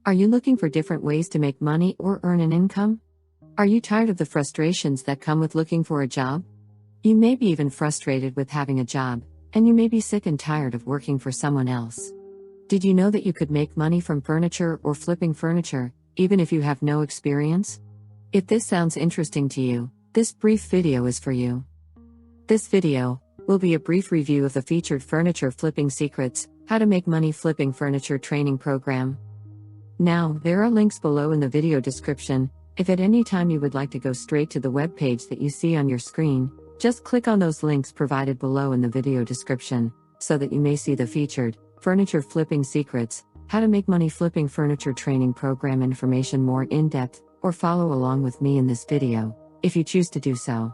Are you looking for different ways to make money or earn an income? Are you tired of the frustrations that come with looking for a job? You may be even frustrated with having a job, and you may be sick and tired of working for someone else. Did you know that you could make money from furniture or flipping furniture, even if you have no experience? If this sounds interesting to you, this brief video is for you. This video will be a brief review of the featured Furniture Flipping Secrets, How to Make Money Flipping Furniture training program. Now, there are links below in the video description. If at any time you would like to go straight to the web page that you see on your screen, just click on those links provided below in the video description, so that you may see the featured Furniture Flipping Secrets, How to Make Money Flipping Furniture training program information more in depth, or follow along with me in this video, if you choose to do so.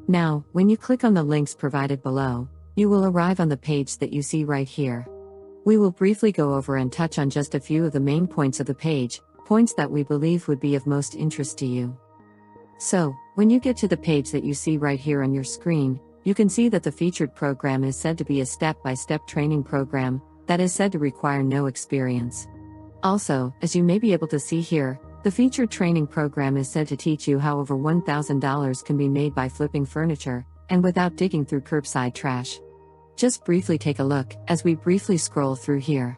Now, when you click on the links provided below, you will arrive on the page that you see right here. We will briefly go over and touch on just a few of the main points of the page, points that we believe would be of most interest to you. So, when you get to the page that you see right here on your screen, you can see that the featured program is said to be a step-by-step training program that is said to require no experience. Also, as you may be able to see here, the featured training program is said to teach you how over $1,000 can be made by flipping furniture, and without digging through curbside trash. Just briefly take a look, as we briefly scroll through here.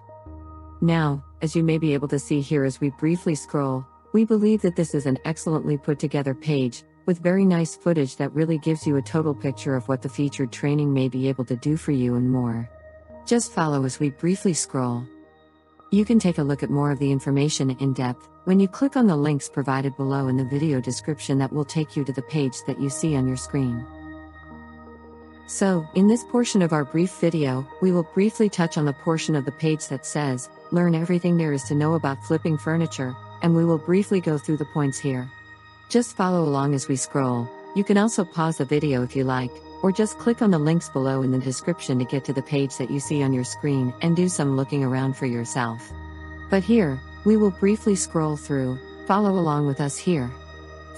Now, as you may be able to see here as we briefly scroll, we believe that this is an excellently put together page, with very nice footage that really gives you a total picture of what the featured training may be able to do for you and more. Just follow as we briefly scroll. You can take a look at more of the information in depth when you click on the links provided below in the video description that will take you to the page that you see on your screen. So, in this portion of our brief video, we will briefly touch on the portion of the page that says, Learn everything there is to know about flipping furniture, and we will briefly go through the points here. Just follow along as we scroll. You can also pause the video if you like, or just click on the links below in the description to get to the page that you see on your screen and do some looking around for yourself. But here, we will briefly scroll through. Follow along with us here.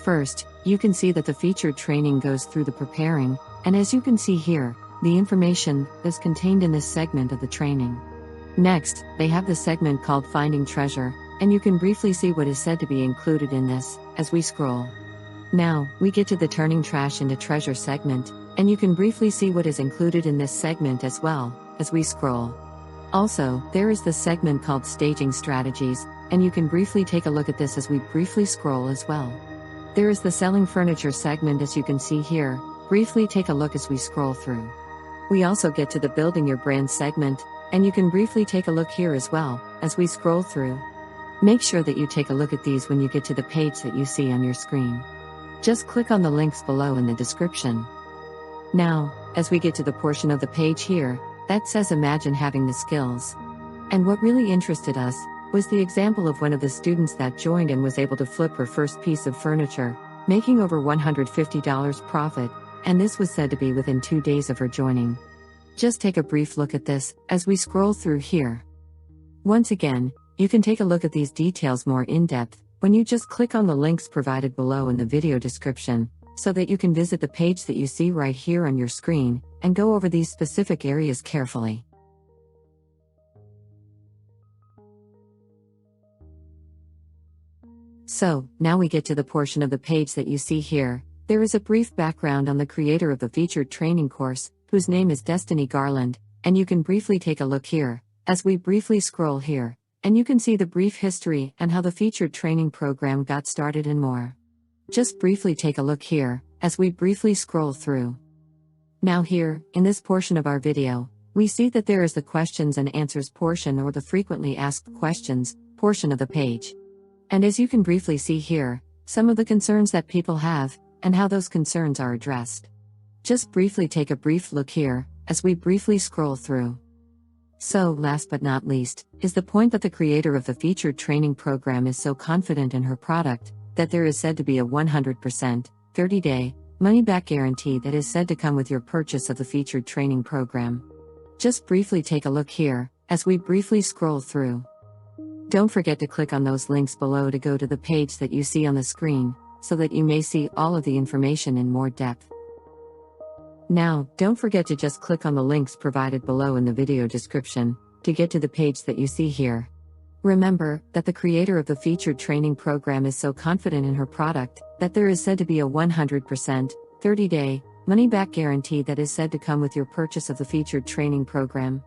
First, you can see that the featured training goes through the preparing, and as you can see here, the information is contained in this segment of the training. Next, they have the segment called Finding Treasure, and you can briefly see what is said to be included in this, as we scroll. Now, we get to the Turning Trash into Treasure segment, and you can briefly see what is included in this segment as well, as we scroll. Also, there is the segment called Staging Strategies, and you can briefly take a look at this as we briefly scroll as well. There is the Selling Furniture segment as you can see here. Briefly take a look as we scroll through. We also get to the Building Your Brand segment, and you can briefly take a look here as well, as we scroll through. Make sure that you take a look at these when you get to the page that you see on your screen. Just click on the links below in the description. Now, as we get to the portion of the page here, that says Imagine Having the Skills. And what really interested us was the example of one of the students that joined and was able to flip her first piece of furniture, making over $150 profit, and this was said to be within 2 days of her joining. Just take a brief look at this, as we scroll through here. Once again, you can take a look at these details more in depth, when you just click on the links provided below in the video description, so that you can visit the page that you see right here on your screen, and go over these specific areas carefully. So, now we get to the portion of the page that you see here. There is a brief background on the creator of the featured training course, whose name is Destiny Garland, and you can briefly take a look here, as we briefly scroll here, and you can see the brief history and how the featured training program got started and more. Just briefly take a look here, as we briefly scroll through. Now here, in this portion of our video, we see that there is the questions and answers portion or the frequently asked questions portion of the page. And as you can briefly see here, some of the concerns that people have, and how those concerns are addressed. Just briefly take a brief look here, as we briefly scroll through. So, last but not least, is the point that the creator of the featured training program is so confident in her product, that there is said to be a 100%, 30-day, money-back guarantee that is said to come with your purchase of the featured training program. Just briefly take a look here, as we briefly scroll through. Don't forget to click on those links below to go to the page that you see on the screen, so that you may see all of the information in more depth. Now, don't forget to just click on the links provided below in the video description, to get to the page that you see here. Remember that the creator of the featured training program is so confident in her product that there is said to be a 100%, 30-day, money-back guarantee that is said to come with your purchase of the featured training program.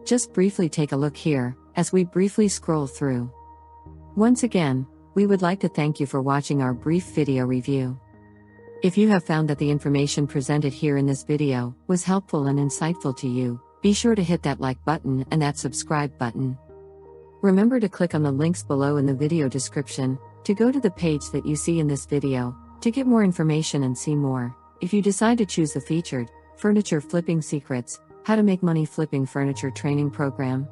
Just briefly take a look here, as we briefly scroll through. Once again, we would like to thank you for watching our brief video review. If you have found that the information presented here in this video was helpful and insightful to you, be sure to hit that like button and that subscribe button. Remember to click on the links below in the video description to go to the page that you see in this video to get more information and see more. If you decide to choose the featured Furniture Flipping Secrets, How to Make Money Flipping Furniture Training Program,